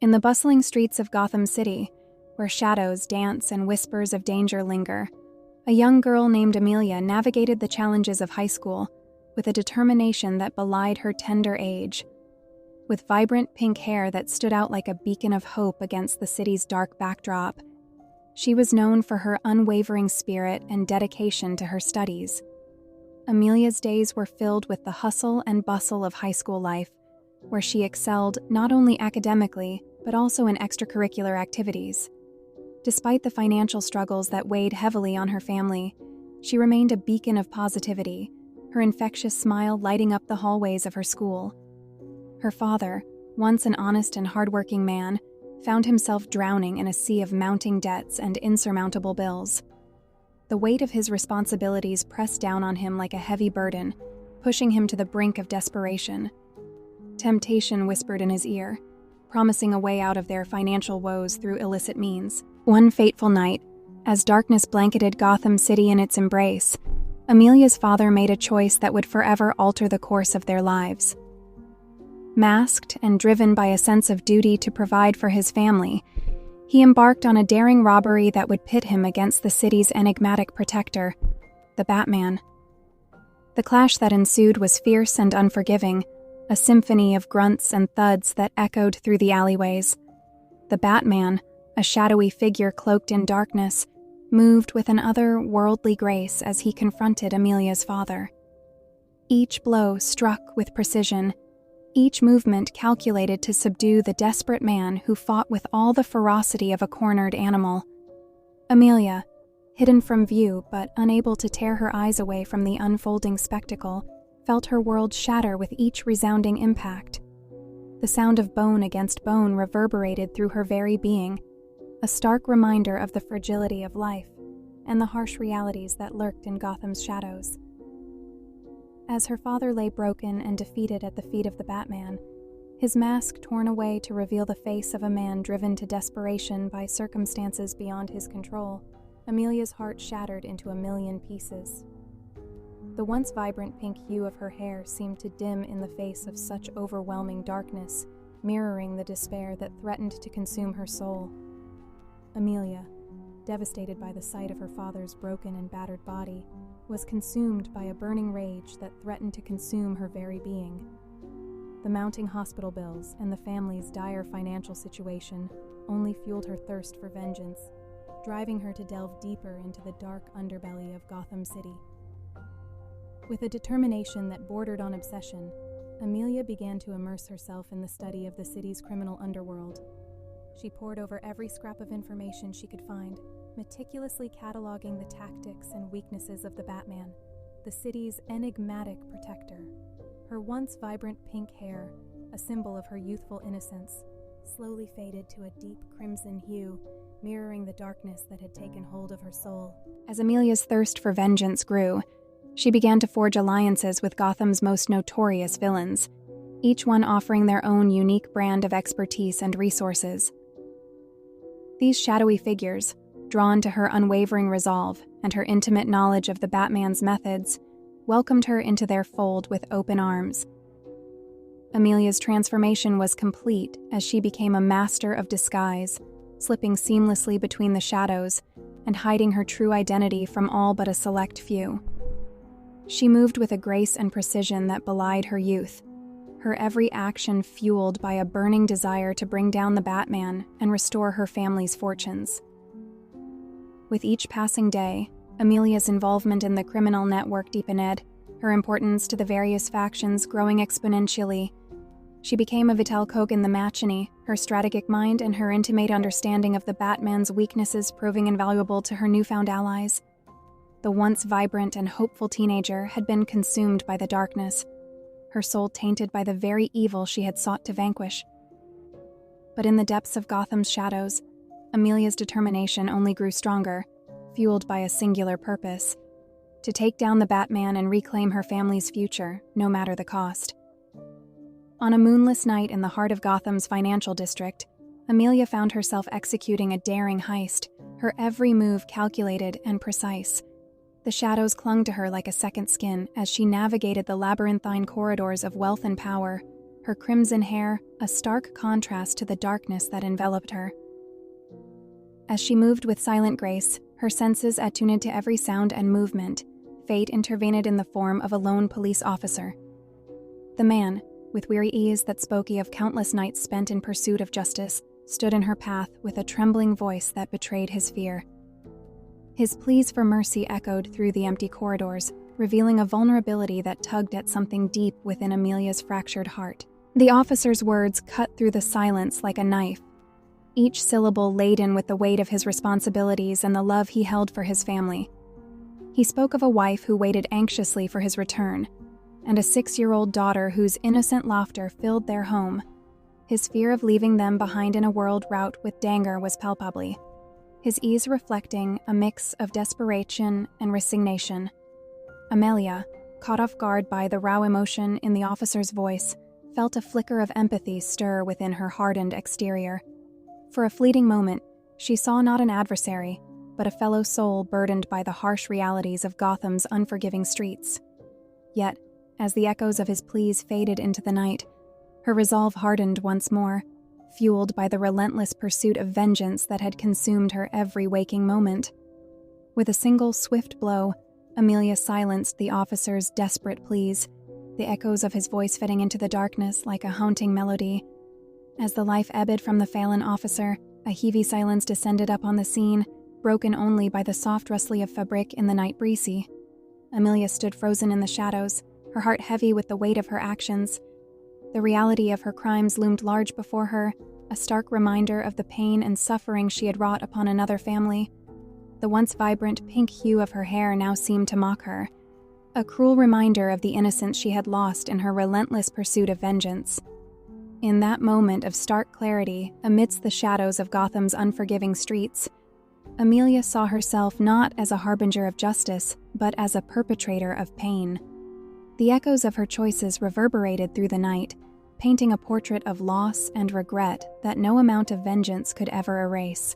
In the bustling streets of Gotham City, where shadows dance and whispers of danger linger, a young girl named Amelia navigated the challenges of high school with a determination that belied her tender age. With vibrant pink hair that stood out like a beacon of hope against the city's dark backdrop, she was known for her unwavering spirit and dedication to her studies. Amelia's days were filled with the hustle and bustle of high school life, where she excelled not only academically, but also in extracurricular activities. Despite the financial struggles that weighed heavily on her family, she remained a beacon of positivity, her infectious smile lighting up the hallways of her school. Her father, once an honest and hardworking man, found himself drowning in a sea of mounting debts and insurmountable bills. The weight of his responsibilities pressed down on him like a heavy burden, pushing him to the brink of desperation. Temptation whispered in his ear, promising a way out of their financial woes through illicit means. One fateful night, as darkness blanketed Gotham City in its embrace, Amelia's father made a choice that would forever alter the course of their lives. Masked and driven by a sense of duty to provide for his family, he embarked on a daring robbery that would pit him against the city's enigmatic protector, the Batman. The clash that ensued was fierce and unforgiving, a symphony of grunts and thuds that echoed through the alleyways. The Batman, a shadowy figure cloaked in darkness, moved with an otherworldly grace as he confronted Amelia's father. Each blow struck with precision, each movement calculated to subdue the desperate man who fought with all the ferocity of a cornered animal. Amelia, hidden from view but unable to tear her eyes away from the unfolding spectacle, felt her world shatter with each resounding impact. The sound of bone against bone reverberated through her very being, a stark reminder of the fragility of life and the harsh realities that lurked in Gotham's shadows. As her father lay broken and defeated at the feet of the Batman, his mask torn away to reveal the face of a man driven to desperation by circumstances beyond his control, Amelia's heart shattered into a million pieces. The once vibrant pink hue of her hair seemed to dim in the face of such overwhelming darkness, mirroring the despair that threatened to consume her soul. Amelia, devastated by the sight of her father's broken and battered body, was consumed by a burning rage that threatened to consume her very being. The mounting hospital bills and the family's dire financial situation only fueled her thirst for vengeance, driving her to delve deeper into the dark underbelly of Gotham City. With a determination that bordered on obsession, Amelia began to immerse herself in the study of the city's criminal underworld. She pored over every scrap of information she could find, meticulously cataloging the tactics and weaknesses of the Batman, the city's enigmatic protector. Her once vibrant pink hair, a symbol of her youthful innocence, slowly faded to a deep crimson hue, mirroring the darkness that had taken hold of her soul. As Amelia's thirst for vengeance grew, she began to forge alliances with Gotham's most notorious villains, each one offering their own unique brand of expertise and resources. These shadowy figures, drawn to her unwavering resolve and her intimate knowledge of the Batman's methods, welcomed her into their fold with open arms. Amelia's transformation was complete as she became a master of disguise, slipping seamlessly between the shadows and hiding her true identity from all but a select few. She moved with a grace and precision that belied her youth, her every action fueled by a burning desire to bring down the Batman and restore her family's fortunes. With each passing day, Amelia's involvement in the criminal network deepened, her importance to the various factions growing exponentially. She became a vital cog in the machine, her strategic mind and her intimate understanding of the Batman's weaknesses proving invaluable to her newfound allies. The once vibrant and hopeful teenager had been consumed by the darkness, her soul tainted by the very evil she had sought to vanquish. But in the depths of Gotham's shadows, Amelia's determination only grew stronger, fueled by a singular purpose: to take down the Batman and reclaim her family's future, no matter the cost. On a moonless night in the heart of Gotham's financial district, Amelia found herself executing a daring heist, her every move calculated and precise. The shadows clung to her like a second skin as she navigated the labyrinthine corridors of wealth and power, her crimson hair a stark contrast to the darkness that enveloped her. As she moved with silent grace, her senses attuned to every sound and movement, fate intervened in the form of a lone police officer. The man, with weary ease that spoke of countless nights spent in pursuit of justice, stood in her path with a trembling voice that betrayed his fear. His pleas for mercy echoed through the empty corridors, revealing a vulnerability that tugged at something deep within Amelia's fractured heart. The officer's words cut through the silence like a knife, each syllable laden with the weight of his responsibilities and the love he held for his family. He spoke of a wife who waited anxiously for his return, and a 6-year-old daughter whose innocent laughter filled their home. His fear of leaving them behind in a world wrought with danger was palpably, his ease reflecting a mix of desperation and resignation. Amelia, caught off guard by the raw emotion in the officer's voice, felt a flicker of empathy stir within her hardened exterior. For a fleeting moment, she saw not an adversary, but a fellow soul burdened by the harsh realities of Gotham's unforgiving streets. Yet, as the echoes of his pleas faded into the night, her resolve hardened once more, fueled by the relentless pursuit of vengeance that had consumed her every waking moment. With a single swift blow, Amelia silenced the officer's desperate pleas, the echoes of his voice fading into the darkness like a haunting melody. As the life ebbed from the fallen officer, a heavy silence descended upon the scene, broken only by the soft rustling of fabric in the night breeze. Amelia stood frozen in the shadows, her heart heavy with the weight of her actions. The reality of her crimes loomed large before her, a stark reminder of the pain and suffering she had wrought upon another family. The once vibrant pink hue of her hair now seemed to mock her, a cruel reminder of the innocence she had lost in her relentless pursuit of vengeance. In that moment of stark clarity, amidst the shadows of Gotham's unforgiving streets, Amelia saw herself not as a harbinger of justice, but as a perpetrator of pain. The echoes of her choices reverberated through the night, painting a portrait of loss and regret that no amount of vengeance could ever erase.